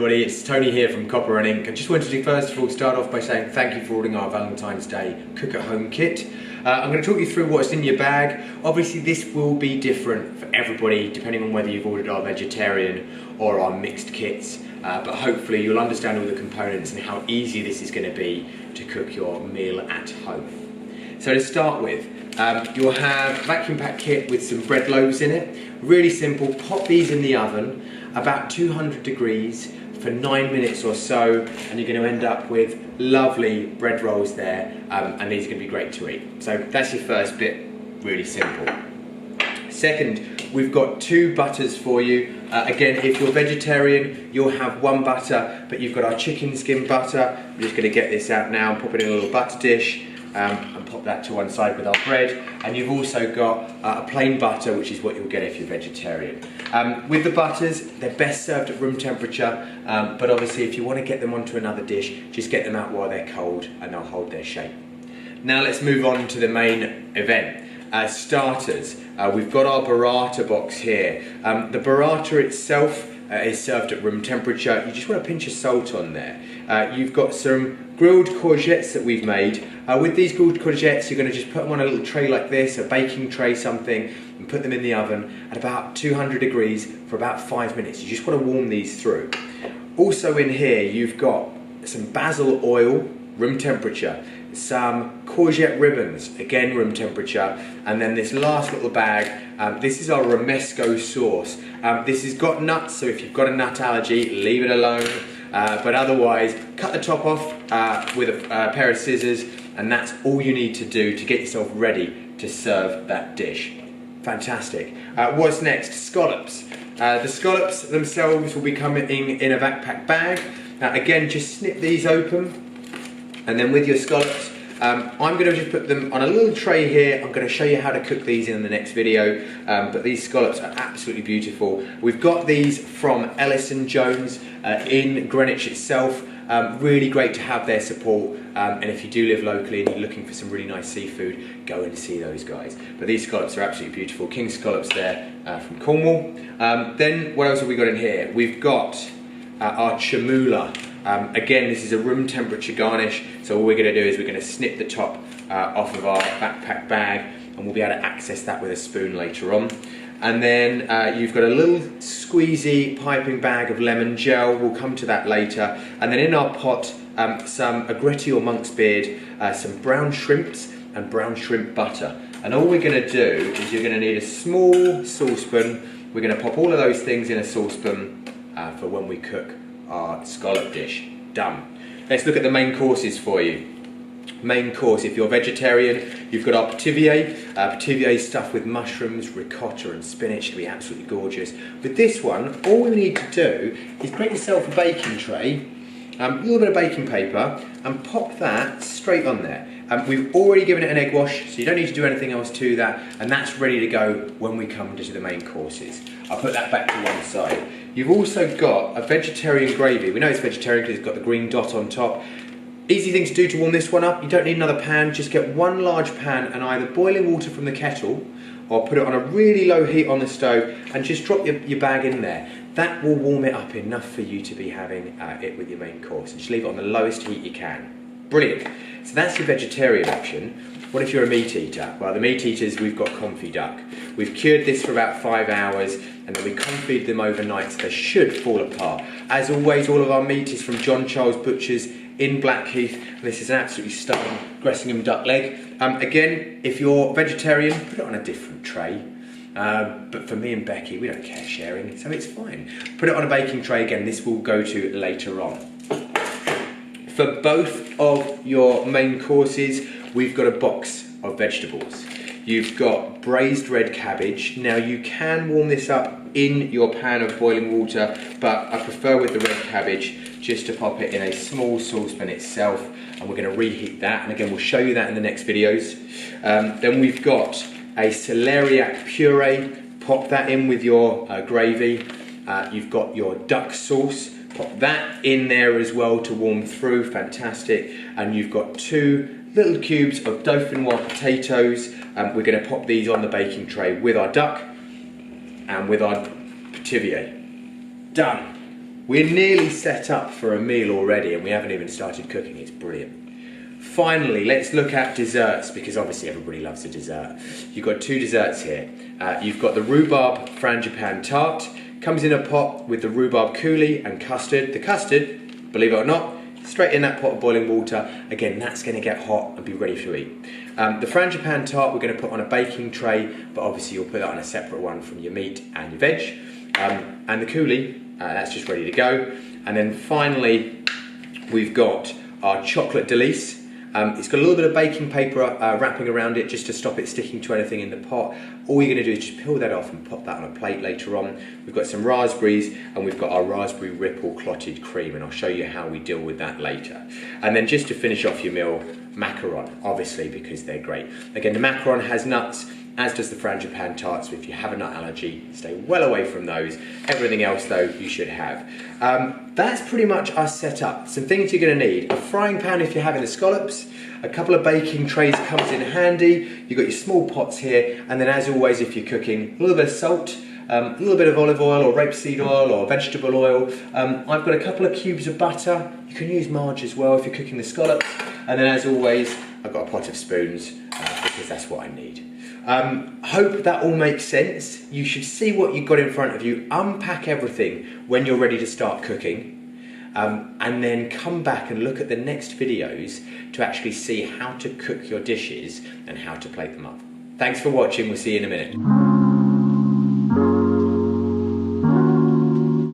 everybody, it's Tony here from Copper and Ink. I just wanted to first of all start off by saying thank you for ordering our Valentine's Day Cook at Home kit. I'm going to talk you through what's in your bag. Obviously this will be different for everybody depending on whether you've ordered our vegetarian or our mixed kits, but hopefully you'll understand all the components and how easy this is going to be to cook your meal at home. So to start with, you'll have a vacuum pack kit with some bread loaves in it. Really simple, pop these in the oven about 200 degrees for 9 minutes or so, and you're going to end up with lovely bread rolls there, and these are going to be great to eat. So that's your first bit, really simple. Second, we've got 2 butters for you. Again, if you're vegetarian, you'll have 1 butter, but you've got our chicken skin butter. I'm just going to get this out now and pop it in a little butter dish. And pop that to one side with our bread, and you've also got a plain butter, which is what you'll get if you're vegetarian. With the butters, they're best served at room temperature, but obviously if you want to get them onto another dish, just get them out while they're cold and they'll hold their shape. Now let's move on to the main event. As starters, we've got our burrata box here. The burrata itself is served at room temperature. You just want to pinch of salt on there. You've got some grilled courgettes that we've made. With these grilled courgettes, you're going to just put them on a little tray like this, a baking tray something, and put them in the oven at about 200 degrees for about 5 minutes. You just want to warm these through. Also in here, you've got some basil oil, room temperature, some courgette ribbons, again room temperature, and then this last little bag, this is our romesco sauce. This has got nuts, so if you've got a nut allergy, leave it alone. But otherwise, cut the top off with a pair of scissors, and that's all you need to do to get yourself ready to serve that dish. Fantastic. What's next? Scallops. The scallops themselves will be coming in a backpack bag. Again, just snip these open, and then with your scallops, I'm going to just put them on a little tray here. I'm going to show you how to cook these in the next video, but these scallops are absolutely beautiful. We've got these from Ellis & Jones in Greenwich itself. Really great to have their support, and if you do live locally and you're looking for some really nice seafood, go and see those guys. But these scallops are absolutely beautiful. King scallops there from Cornwall. Then what else have we got in here? We've got our chamula. Again, this is a room temperature garnish, so all we're going to do is we're going to snip the top off of our backpack bag, and we'll be able to access that with a spoon later on. And then you've got a little squeezy piping bag of lemon gel. We'll come to that later. And then in our pot, some agretti or monk's beard, some brown shrimps and brown shrimp butter. And all we're going to do is you're going to need a small saucepan. We're going to pop all of those things in a saucepan for when we cook our scallop dish. Done. Let's look at the main courses for you. Main course, if you're vegetarian, you've got our petivier. Petivier stuffed with mushrooms, ricotta and spinach. It'll be absolutely gorgeous. With this one, all we need to do is create yourself a baking tray, a little bit of baking paper, and pop that straight on there. We've already given it an egg wash, so you don't need to do anything else to that, and that's ready to go when we come to the main courses. I'll put that back to one side. You've also got a vegetarian gravy. We know it's vegetarian because it's got the green dot on top. Easy thing to do to warm this one up. You don't need another pan. Just get one large pan and either boiling water from the kettle or put it on a really low heat on the stove and just drop your bag in there. That will warm it up enough for you to be having it with your main course. And just leave it on the lowest heat you can. Brilliant. So that's your vegetarian option. What if you're a meat eater? Well, the meat eaters, we've got confit duck. We've cured this for about 5 hours, and then we confit them overnight so they should fall apart. As always, all of our meat is from John Charles Butchers in Blackheath, and this is an absolutely stunning Gressingham duck leg. Again, if you're vegetarian, put it on a different tray. But for me and Becky, we don't care sharing, so it's fine. Put it on a baking tray again. This will go to later on. For both of your main courses, we've got a box of vegetables. You've got braised red cabbage. Now you can warm this up in your pan of boiling water, but I prefer with the red cabbage just to pop it in a small saucepan itself, and we're going to reheat that, and again we'll show you that in the next videos. Then we've got a celeriac puree. Pop that in with your gravy. You've got your duck sauce. Pop that in there as well to warm through. Fantastic. And you've got 2 little cubes of dauphinoise potatoes. We're going to pop these on the baking tray with our duck and with our petivier. Done. We're nearly set up for a meal already and we haven't even started cooking. It's brilliant. Finally, let's look at desserts, because obviously everybody loves a dessert. You've got 2 desserts here. You've got the rhubarb frangipan tart. Comes in a pot with the rhubarb coulis and custard. The custard, believe it or not, straight in that pot of boiling water. Again, that's going to get hot and be ready to eat. The frangipan tart we're going to put on a baking tray, but obviously you'll put that on a separate one from your meat and your veg. And the coulis, that's just ready to go. And then finally, we've got our chocolate delice. It's got a little bit of baking paper wrapping around it just to stop it sticking to anything in the pot. All you're going to do is just peel that off and pop that on a plate later on. We've got some raspberries and we've got our raspberry ripple clotted cream, and I'll show you how we deal with that later. And then just to finish off your meal, macaron, obviously, because they're great. Again, the macaron has nuts, as does the frangipan tart, so if you have a nut allergy, stay well away from those. Everything else though, you should have. That's pretty much us set up. Some things you're going to need: a frying pan if you're having the scallops, a couple of baking trays comes in handy, you've got your small pots here, and then as always if you're cooking, a little bit of salt, a little bit of olive oil or rapeseed oil or vegetable oil. I've got a couple of cubes of butter. You can use marge as well if you're cooking the scallops. And then as always, I've got a pot of spoons because that's what I need. Hope that all makes sense. You should see what you've got in front of you, unpack everything when you're ready to start cooking, and then come back and look at the next videos to actually see how to cook your dishes and how to plate them up. Thanks for watching, we'll see you in a minute.